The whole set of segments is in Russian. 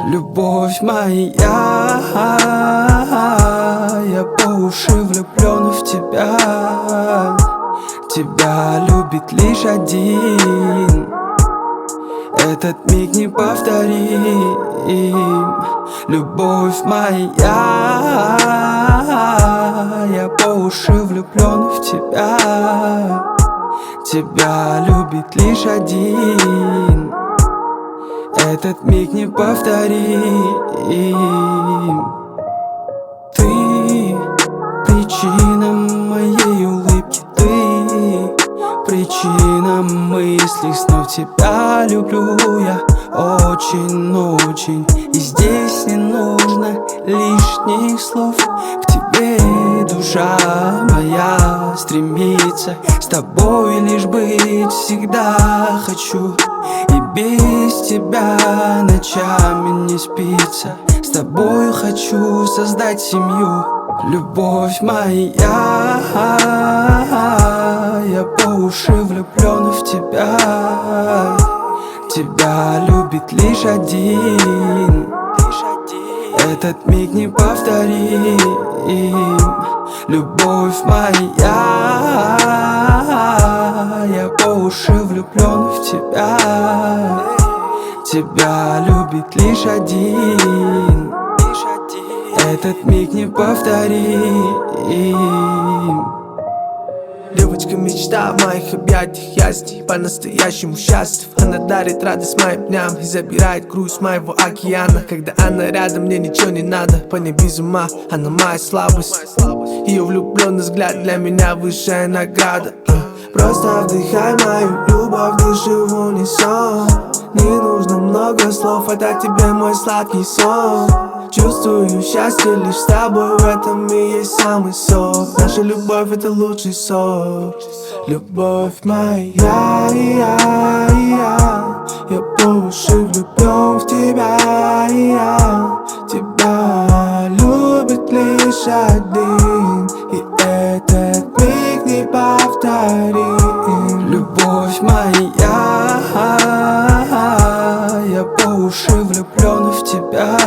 Любовь моя, я по уши влюблен в тебя. Тебя любит лишь один, этот миг неповторим. Любовь моя, я по уши влюблен в тебя. Тебя любит лишь один, этот миг неповторим. Ты причина моей улыбки, ты причина мыслей снов. Тебя люблю я очень-очень, и здесь не нужно лишних слов. К тебе душа моя стремится, с тобой лишь быть всегда хочу. И без тебя ночами не спится, с тобой хочу создать семью. Любовь моя, я по уши влюблен в тебя. Тебя любит лишь один, этот миг неповторим. Любовь моя, я по уши влюблен в тебя. Тебя любит лишь один, этот миг неповторим. Девочка мечта в моих объятиях, я с ней по-настоящему счастлив. Она дарит радость моим дням и забирает груз моего океана. Когда она рядом, мне ничего не надо, по ней без ума, она моя слабость. Ее влюбленный взгляд для меня высшая награда. Просто вдыхай мою любовь, дыши в унисон. Не нужно много слов, это тебе мой сладкий сон. Чувствую счастье лишь с тобой, в этом и есть самый сок. Наша любовь — это лучший сок. Любовь моя, я по уши влюблен в тебя. Тебя любит лишь один, и этот миг неповторим. Любовь моя, я по уши влюблен в тебя.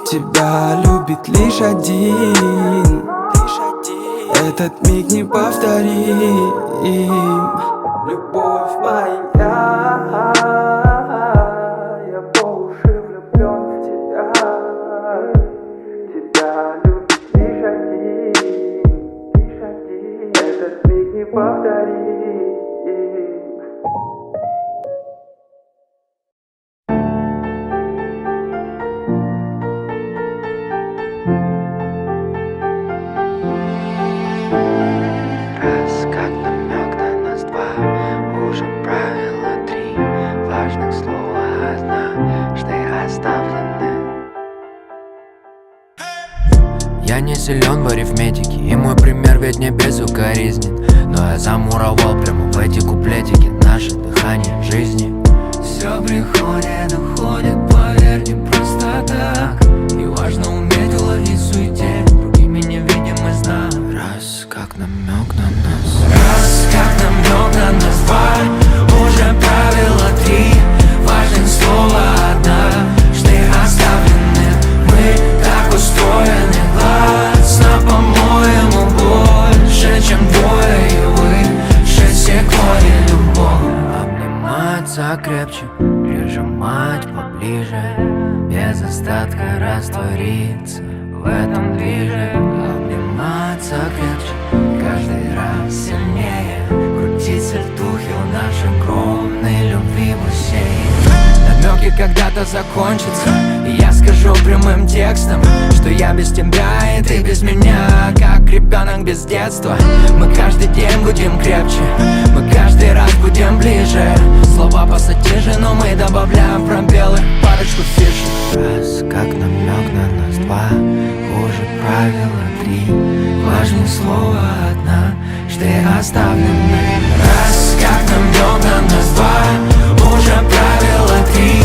Тебя любит лишь один, этот миг неповторим. Любовь моя, я по уши влюблен в тебя. Тебя любит лишь один, этот миг неповторим. Я не силен в арифметике, и мой пример ведь не безукоризнен. Но я замуровал прямо в эти куплетики наше дыхание жизни. Все приходит, уходит, поверь, не просто так. И важно уметь уловить в суете другими невидимый знак. Раз, как намек на нас. Раз, как намек на нас. Два, уже правило три. Важно слово однажды оставлены. Мы так устроены. Глазно, по-моему, больше, чем двое. И выше секвойя любовь. Обниматься крепче, прижимать поближе, без остатка раствориться в этом движе. Обниматься крепче, каждый раз сильнее, крутиться в духе у нашей огромной любви в бассейне. Намеки когда-то закончатся, и я скажу прямым текстом, что я без тебя и ты без меня, как ребенок без детства. Мы каждый день будем крепче, мы каждый раз будем ближе. Слова пассатижи, но мы добавляем пробелы, парочку фишек. Раз, как намек на нас. Два, уже правило три. Важнее слово однажды оставлены. Раз, как намек на нас. Два, уже правило три.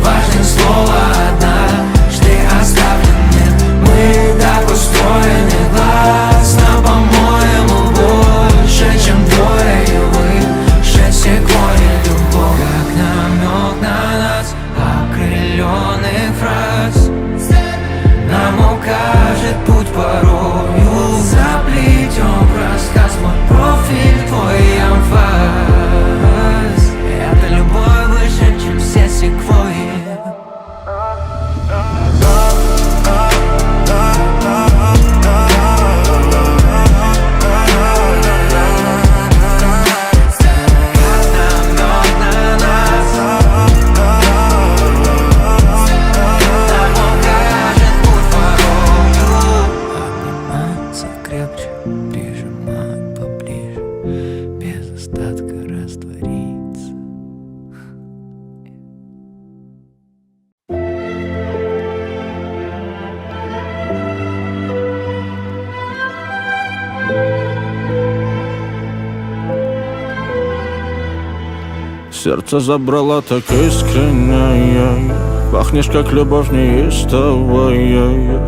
Важнее слово однажды оставлены. Мы так устроены. Глазно, по-моему, больше, чем двое. И выше секвойя любовь. Как намек на нас, окрылен зеленых фраз нам укажет путь порою. Заплетем в рассказ мой профиль, твой эмфаз. Это любовь выше, чем все секвойи. Сердце забрала так искренне. Пахнешь, как любовь неистовая.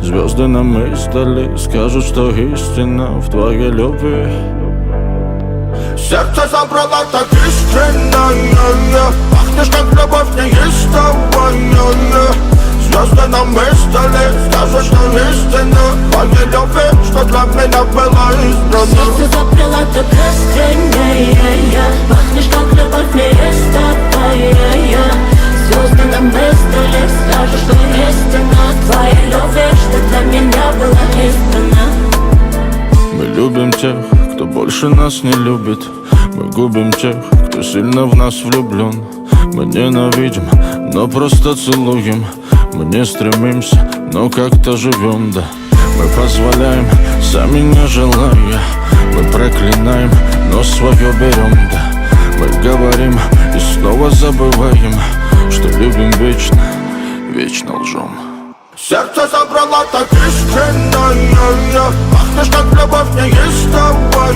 Звезды нам издали скажут, что истина в твоей любви. Сердце забрала так искренне. Пахнешь, как любовь неистовая. Звезды нам издали скажут, что истина в твоей любви, что для меня была избрана. Сердце забрала так искренне. Пахнешь, как любовь неистовая. Звезды нам издали скажут, что истина в твоей любви, что для меня была избрана. Мы любим тех, кто больше нас не любит. Мы губим тех, кто сильно в нас влюблен. Мы ненавидим, но просто целуем. Мы не стремимся, но как-то живем, да. Мы позволяем, сами не желая. Мы проклинаем, но свое берем, да. Мы говорим и снова забываем, что любим вечно, вечно лжем. Сердце забрала так искренне. Пахнешь, как любовь неистовая.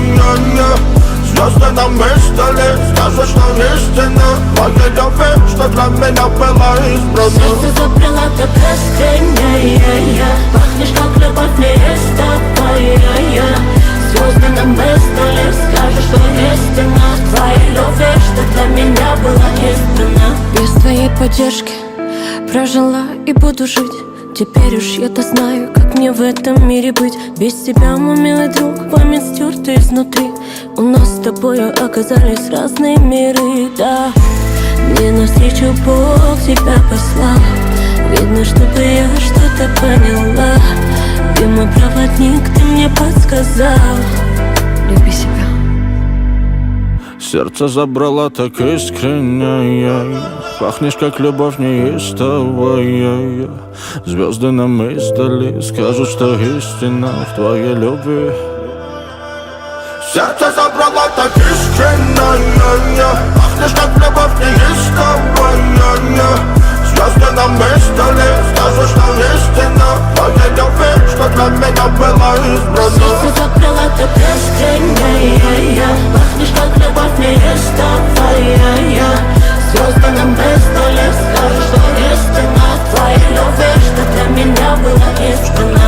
Звезды нам издали скажут, что истина в твоей любви, что для меня была избрана. Сердце забрала так искренне. Пахнешь, как любовь неистовая. Звезды нам издали скажут, что истина в твоей любви, что для меня была избрана. Без твоей поддержки прожила и буду жить. Теперь уж я-то знаю, как мне в этом мире быть. Без тебя, мой милый друг, память стерта изнутри. У нас с тобой оказались разные миры, да. Мне навстречу Бог тебя послал. Видно, чтобы я что-то поняла. Ты мой проводник, ты мне подсказал. Люби себя. Сердце забрала так искренне. Пахнешь, как любовь неистовая. Звезды нам издали скажут, что истина в твоей любви. Сердце забрала так искренне. Пахнешь, как любовь неистовая. Звезды нам издали скажут, что истина в твоей любви, что для меня была избрана. Сердце забрала так искренне. Пахнешь, как любовь неистовая. Звезды нам издали скажут, что истина в твоей любви, что для меня была избрана.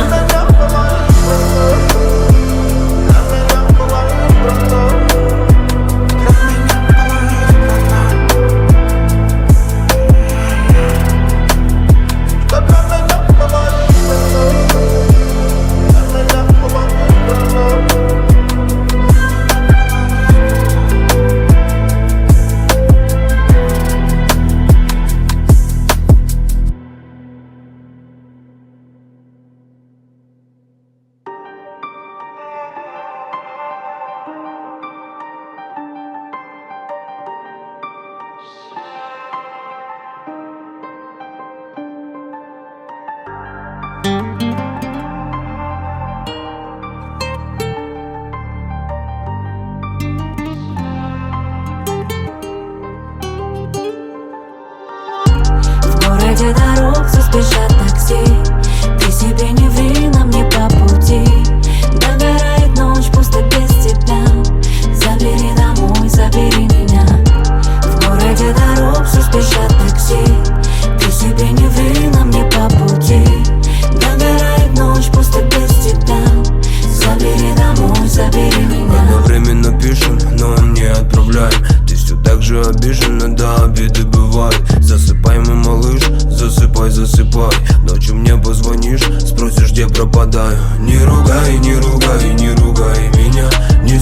засыпай. Ночью мне позвонишь, спросишь, где пропадаю. Не ругай, не ругай, не ругай меня. Не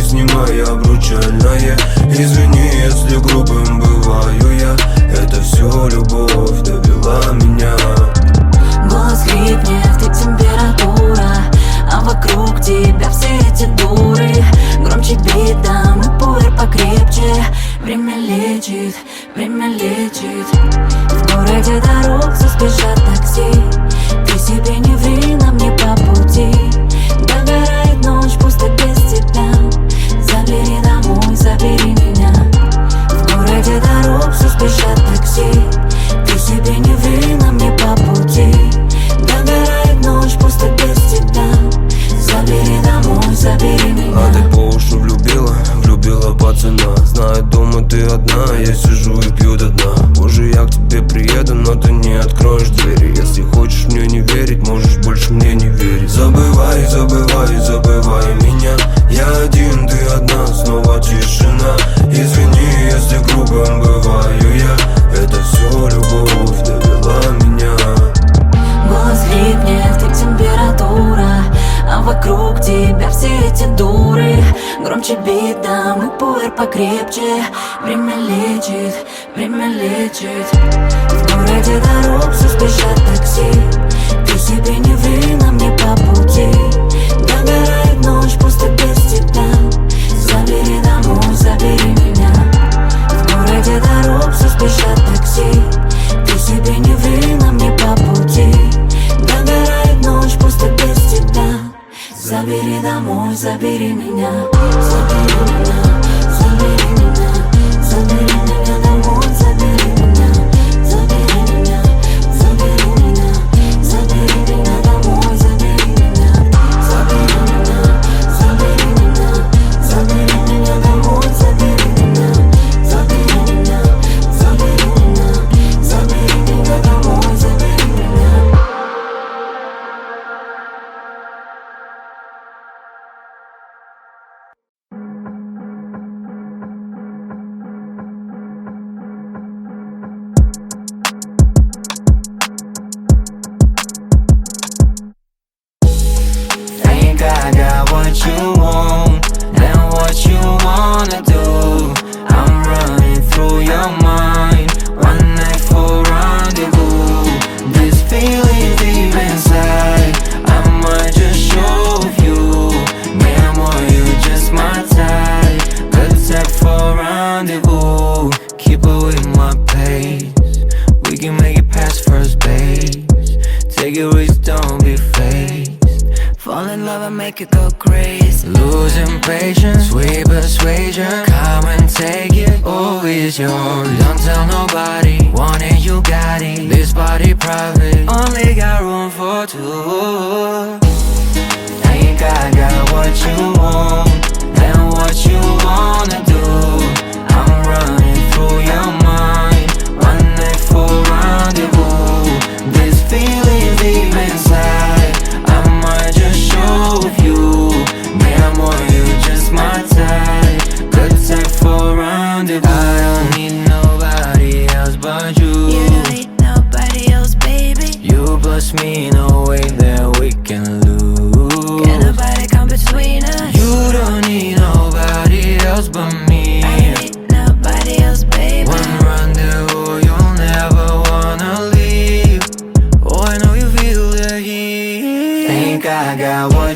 снимай обручальное. Извини, если грубым бываю я. Это все любовь довела меня. Голос хрипнет, ты температура, а вокруг тебя все эти дуры. Громче битам и пуэр покрепче. Время лечит, время лечит. В городе дорог все спешат такси. Ты себе не ври, нам не по пути. Догорает ночь, пусто без тебя. Забери домой, забери меня. В городе дорог все спешат такси. Ты себе не ври, нам не по пути. Догорает ночь, пусто без тебя. Забери домой, забери меня. А ты по уши влюбила пацана. Знает, дома ты одна, я сижу и пью до дна. Позже я к тебе приеду, но ты не откроешь двери. Если хочешь мне не верить, можешь больше мне не верить. Забывай, забывай, забывай меня. Я один, ты одна, снова тишина. Извини, если грубым бываю я. Это все любовь довела меня. Голос хрипнет, ты температура, а вокруг тебя все эти дуры. Громче битам и пуэр покрепче. Время лечит, время лечит. В городе дорог все спешат такси. Ты себе не ври, нам не по пути. Догорает ночь, пусто без тебя. Забери домой, забери меня. В городе дорог все спешат такси. Ты себе не ври, нам не по пути. Догорает ночь, пусто без тебя. Забери домой, забери меня. Забери меня, забери меня. Забери меня домой, забери меня. Забери меня, забери меня. Забери меня домой, забери меня. Забери меня, забери меня. Забери меня домой, забери меня. Забери меня, забери меня. Забери меня домой, забери меня. Think I got what you want, then what you wanna do. I'm running through your mind, one night for rendezvous. This feeling deep inside, I might just show you. Damn, boy, you just my type. Good set for rendezvous. Keep it with my pace. We can make it past first base. Take a risk, don't be fake. Fall in love and make it go crazy. Losing patience, sweet persuasion. Come and take it, oh it's yours. Don't tell nobody, want it you got it. This party private, only got room for two. Think I got what you want, then what you wanna do. I'm running through your mind, one night for rendezvous. This feeling deep inside, I might just show you. Damn, boy, you just my type. Good type for rendezvous. I don't need nobody else but you. You don't need nobody else, baby. You plus me, no way that we can lose. Can't nobody come between us. You don't need nobody else but me. I don't need nobody else, baby. One rendezvous, you'll never wanna leave. Oh, I know you feel the heat. Think I got what